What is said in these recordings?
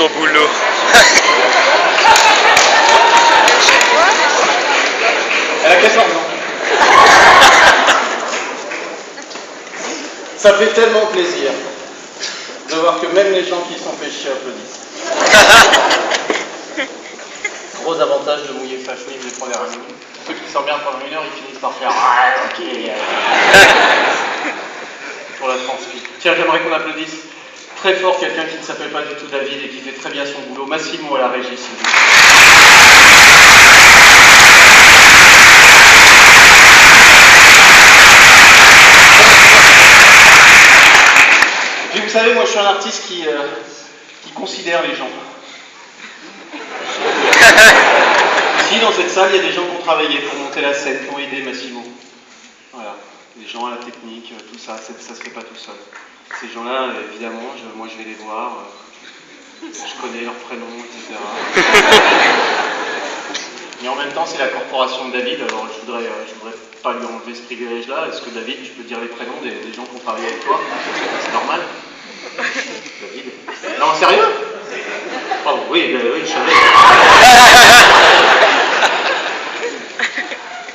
ton boulot. Elle a 14 ans. Ça fait tellement plaisir de voir que même les gens qui sont fait chier applaudissent. Gros avantage de mouiller sa chemise les 3 dernières minutes. Ceux qui sont bien pendant 1 heure, ils finissent par faire ah, ok. Pour la transpi. Tiens, j'aimerais qu'on applaudisse très fort quelqu'un qui ne s'appelle pas du tout David et qui fait très bien son boulot. Massimo à la régie, s'il vous plaît. Et puis vous savez, moi je suis un artiste qui considère les gens. Ici, dans cette salle, il y a des gens qui ont travaillé pour monter la scène, qui ont aidé Massimo. Voilà, des gens à la technique, tout ça, ça se fait pas tout seul. Ces gens-là, évidemment, moi je vais les voir, je connais leurs prénoms, etc. Mais en même temps, c'est la corporation de David, alors je voudrais pas lui enlever ce privilège-là. Est-ce que David, tu peux dire les prénoms des gens qui ont travaillé avec toi? C'est normal? David? Non, sérieux? Oh oui, oui, je savais.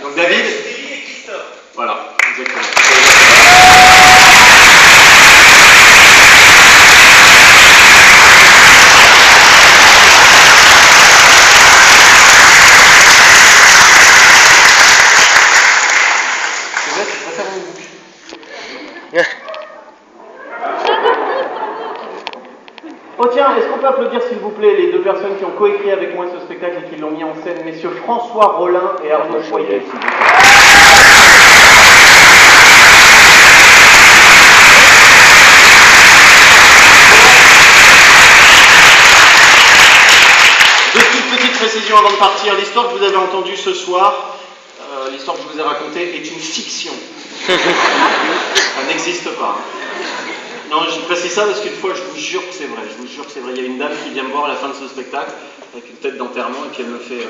Donc David? Voilà, exactement. Oh tiens, est-ce qu'on peut applaudir s'il vous plaît les 2 personnes qui ont coécrit avec moi ce spectacle et qui l'ont mis en scène, messieurs François Rollin et Arnaud Foyer. Deux petites précisions avant de partir. L'histoire que vous avez entendue ce soir, l'histoire que je vous ai racontée est une fiction. Ça n'existe pas. Non, je précise ça parce qu'une fois, je vous jure que c'est vrai. Je vous jure que c'est vrai. Il y a une dame qui vient me voir à la fin de ce spectacle avec une tête d'enterrement et puis elle me fait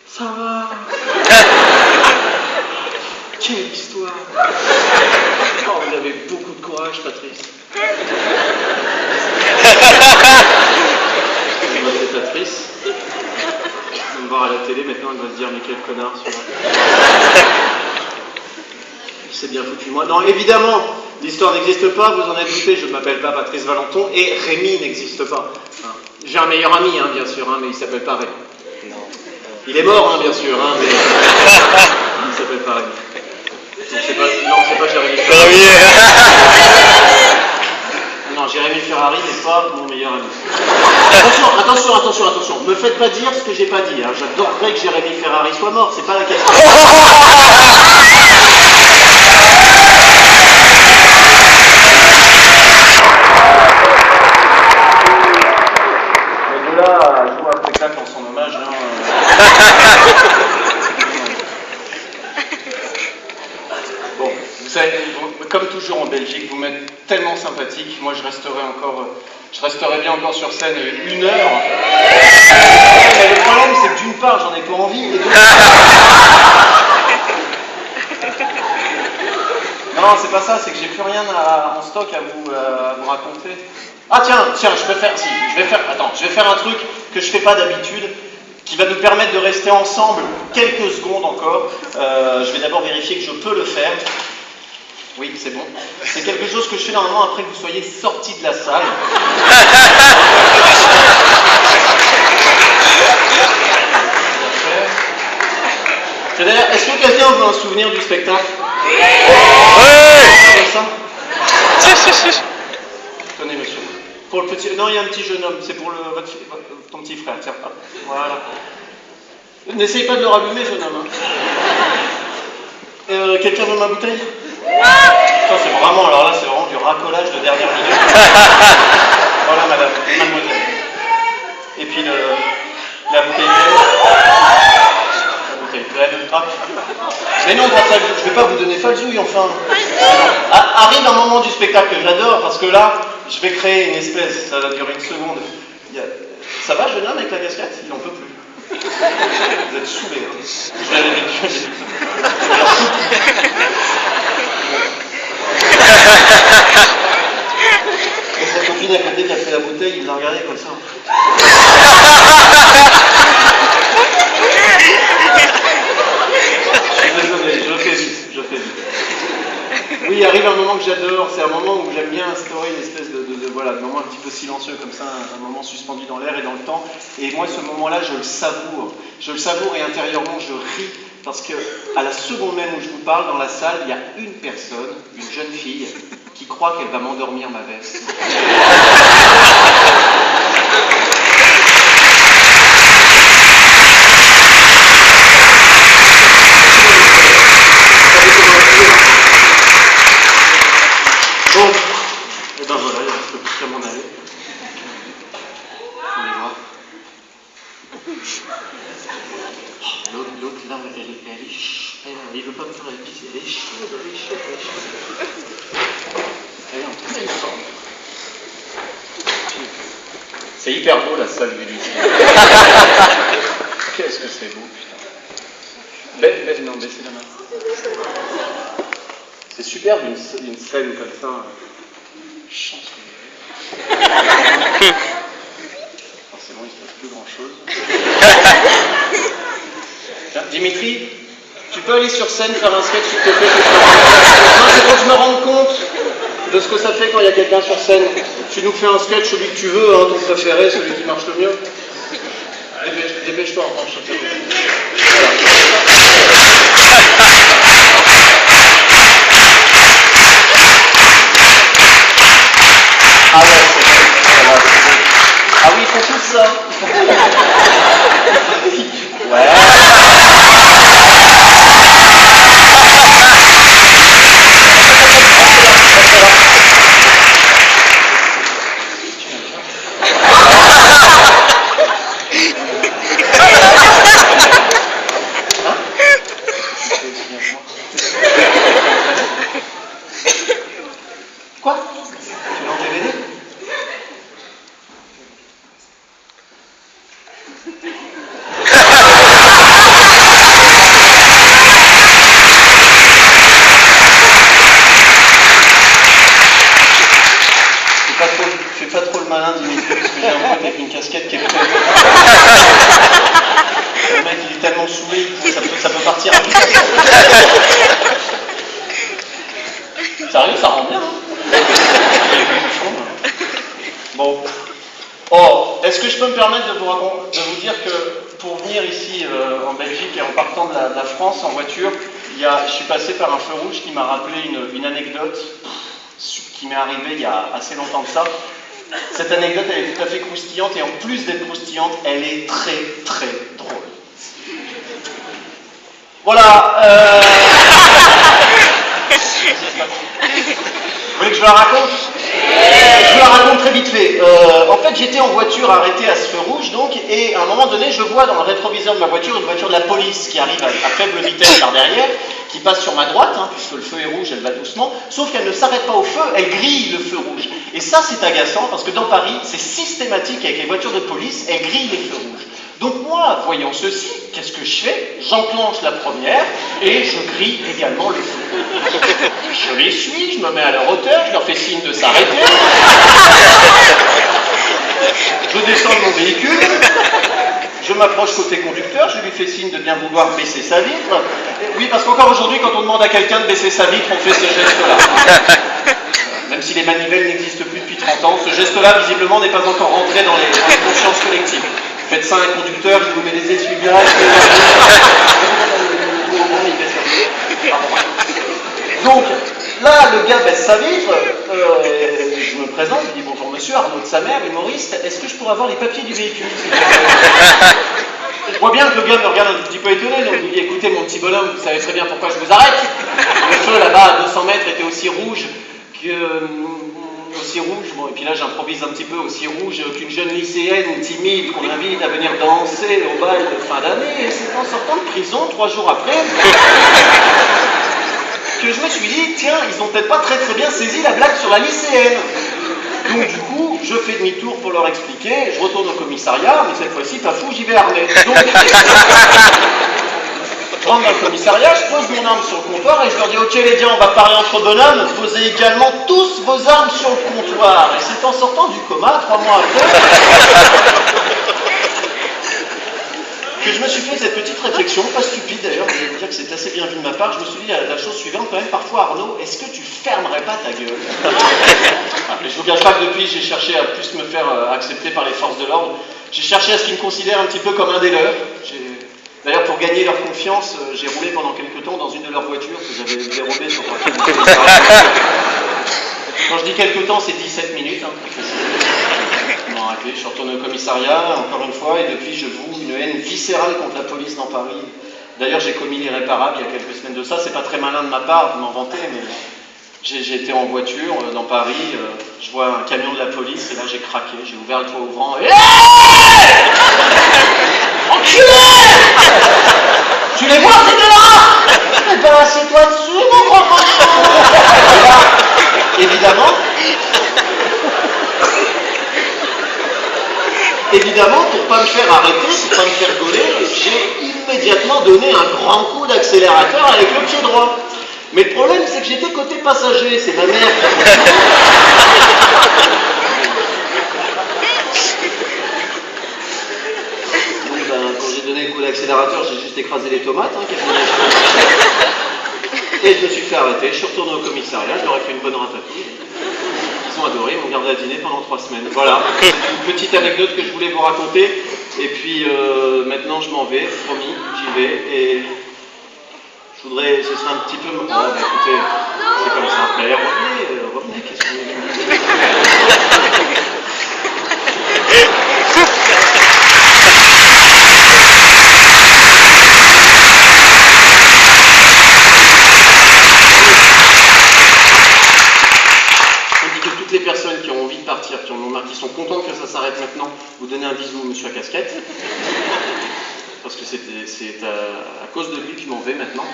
ça va. Quelle histoire. Oh, vous avez beaucoup de courage, Patrice. Moi, c'est Patrice. Elle va me voir à la télé, maintenant elle va se dire mais quel connard celui-là. Il s'est bien foutu de moi. Non, évidemment. L'histoire n'existe pas, vous en êtes douté, je ne m'appelle pas Patrice Valenton et Rémi n'existe pas. J'ai un meilleur ami, hein, bien sûr, hein, mais il ne s'appelle pas Rémi. Non. Il est mort, hein, bien sûr, hein, mais il ne s'appelle pas Rémi. Non, c'est pas Jérémy Ferrari. Non, Jérémy Ferrari n'est pas mon meilleur ami. Attention, me faites pas dire ce que j'ai pas dit. Hein. J'adorerais que Jérémy Ferrari soit mort, c'est pas la question. Là, je vois un spectacle en son hommage. Hein. Bon, vous savez, comme toujours en Belgique, vous m'êtes tellement sympathique. Moi, je resterai bien encore sur scène 1 heure. Mais le problème, c'est que d'une part, j'en ai pas envie. Et non, c'est pas ça. C'est que j'ai plus rien en stock à vous raconter. Ah tiens, je vais faire un truc que je fais pas d'habitude, qui va nous permettre de rester ensemble quelques secondes encore. Je vais d'abord vérifier que je peux le faire. Oui, c'est bon. C'est quelque chose que je fais normalement après que vous soyez sortis de la salle. C'est-à-dire, est-ce que quelqu'un veut un souvenir du spectacle? Oui. Tenez, monsieur. Pour le petit... Non, il y a un petit jeune homme, c'est pour ton petit frère, tiens. Voilà. N'essaye pas de le rallumer, jeune homme. Hein. Quelqu'un veut ma bouteille? Ça, c'est vraiment, alors là, c'est vraiment du racolage de dernière minute. Voilà, mademoiselle. Et puis la bouteille pleine. La bouteille pleine, hop. Mais non, je vais pas vous donner falzouille, enfin. Arrive un moment du spectacle que j'adore, parce que là, je vais créer une espèce, ça va durer 1 seconde. Ça va, jeune homme, avec la casquette? Il n'en peut plus. Vous êtes saoulés, hein. Je l'avais vécu. Et ça continue. copine à côté qui a pris la bouteille, il l'a regardé comme ça. Désolé, je fais vite. Oui, arrive un moment que j'adore, c'est un moment où j'aime bien instaurer une espèce de moment un petit peu silencieux comme ça, un moment suspendu dans l'air et dans le temps. Et moi, ce moment-là, je le savoure et intérieurement, je ris. Parce que à la seconde même où je vous parle, dans la salle, il y a une personne, une jeune fille, qui croit qu'elle va m'endormir ma veste. Bon, et ben voilà, il reste plus qu'à m'en aller. On les voit. L'autre là, elle il veut pas me faire la pisse, elle est chaude. Elle est en pleine forme. C'est hyper beau la salle du lycée. Qu'est-ce que c'est beau, putain. Non, baissez la main. C'est superbe une scène comme ça. Chance. Forcément, il ne se passe plus grand-chose. Dimitri, tu peux aller sur scène faire un sketch s'il te plaît? Non, c'est pour que je me rende compte de ce que ça fait quand il y a quelqu'un sur scène. Tu nous fais un sketch, celui que tu veux, hein, ton préféré, celui qui marche le mieux. Dépêche-toi, en revanche. Ah ouais, ah oui, ils font tous ça. Ouais. Quoi? Tu l'as en DVD? Fais pas trop le malin, Dimitri, parce que j'ai un pote avec une casquette qui est prête. Le mec, il est tellement saoulé, ça peut partir à vite. Sérieux, ça rend bien, hein? Bon. Oh, est-ce que je peux me permettre de vous dire que pour venir ici en Belgique et en partant de la France en voiture, je suis passé par un feu rouge qui m'a rappelé une anecdote qui m'est arrivée il y a assez longtemps de ça. Cette anecdote, elle est tout à fait croustillante et en plus d'être croustillante, elle est très très drôle. Voilà. Vous voulez que je la raconte? Je vous la raconte très vite fait. En fait, j'étais en voiture arrêtée à ce feu rouge, donc, et à un moment donné, je vois dans le rétroviseur de ma voiture une voiture de la police qui arrive à faible vitesse par derrière, qui passe sur ma droite, hein, puisque le feu est rouge, elle va doucement, sauf qu'elle ne s'arrête pas au feu, elle grille le feu rouge. Et ça, c'est agaçant, parce que dans Paris, c'est systématique avec les voitures de police, elles grillent les feux rouges. Donc moi, voyant ceci, qu'est-ce que je fais? J'enclenche la première et je grille également le feu. Je les suis, je me mets à leur hauteur, je leur fais signe de s'arrêter. Je descends de mon véhicule, je m'approche côté conducteur, je lui fais signe de bien vouloir baisser sa vitre. Oui, parce qu'encore aujourd'hui, quand on demande à quelqu'un de baisser sa vitre, on fait ce geste-là. Même si les manivelles n'existent plus depuis 30 ans, ce geste-là, visiblement, n'est pas encore rentré dans les consciences collectives. Faites ça à un conducteur, il vous met des essuie-glaces. Donc, là, le gars baisse sa vitre, je me présente, je dis bonjour monsieur, Arnaud de sa mère, humoriste, est-ce que je pourrais avoir les papiers du véhicule? Je vois bien que le gars me regarde un tout petit peu étonné, donc je lui dis écoutez mon petit bonhomme, vous savez très bien pourquoi je vous arrête. Le feu là-bas à 200 mètres était aussi rouge bon, et puis là j'improvise un petit peu, aussi rouge qu'une jeune lycéenne timide qu'on invite à venir danser au bal de fin d'année, et c'est en sortant de prison 3 jours après que je me suis dit, tiens, ils ont peut-être pas très très bien saisi la blague sur la lycéenne. Donc du coup, je fais demi-tour pour leur expliquer, je retourne au commissariat, mais cette fois-ci, pas fou, j'y vais armé. Donc, Je rentre dans le commissariat, je pose mon arme sur le comptoir et je leur dis « Ok les gars, on va parler entre bonhommes, posez également tous vos armes sur le comptoir. » Et c'est en sortant du coma, 3 mois après, que je me suis fait cette petite réflexion, pas stupide d'ailleurs, je vais vous dire que c'est assez bien vu de ma part. Je me suis dit la chose suivante quand même, parfois Arnaud, est-ce que tu fermerais pas ta gueule? Je vous cache pas que depuis j'ai cherché à plus me faire accepter par les forces de l'ordre. J'ai cherché à ce qu'ils me considèrent un petit peu comme un des leurs. D'ailleurs, pour gagner leur confiance, j'ai roulé pendant quelques temps dans une de leurs voitures que j'avais dérobée sur parking. Quand je dis quelques temps, c'est 17 minutes, hein, très facile. Bon, arrêtez, je suis retourné au commissariat, encore une fois, et depuis, je voue une haine viscérale contre la police dans Paris. D'ailleurs, j'ai commis l'irréparable il y a quelques semaines de ça. C'est pas très malin de ma part de m'en vanter, mais j'ai été en voiture dans Paris, je vois un camion de la police, et là, j'ai craqué, j'ai ouvert le toit ouvrant, et... Enculé! Tu les vois, ces deux-là? Eh ben, assieds-toi dessus, mon grand cochon! Évidemment, pour pas me faire arrêter, pour pas me faire gauler, j'ai immédiatement donné un grand coup d'accélérateur avec le pied droit. Mais le problème, c'est que j'étais côté passager, c'est ma mère qui a quand j'ai donné le coup d'accélérateur, j'ai juste écrasé les tomates, hein, et je me suis fait arrêter. Je suis retourné au commissariat, je leur ai fait une bonne ratatouille. Ils ont adoré, ils m'ont gardé à dîner pendant 3 semaines. Voilà, c'est une petite anecdote que je voulais vous raconter. Et puis maintenant je m'en vais, promis, j'y vais. Et je voudrais, ce serait un petit peu... Oh, bah, écoutez, c'est comme ça. Mais revenez, qu'est-ce que vous voulez me dire? Les personnes qui ont envie de partir, qui sont contentes que ça s'arrête maintenant, vous donnez un bisou au monsieur à casquette. Parce que c'est à cause de lui que je m'en vais maintenant.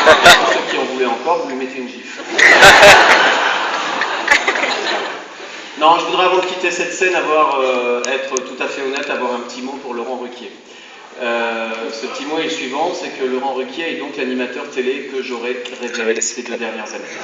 Pour ceux qui en voulaient encore, vous lui mettez une gifle. Non, je voudrais avant de quitter cette scène être tout à fait honnête, avoir un petit mot pour Laurent Ruquier. Ce petit mot est le suivant, c'est que Laurent Ruquier est donc l'animateur télé que j'aurais rêvé ces 2 dernières années.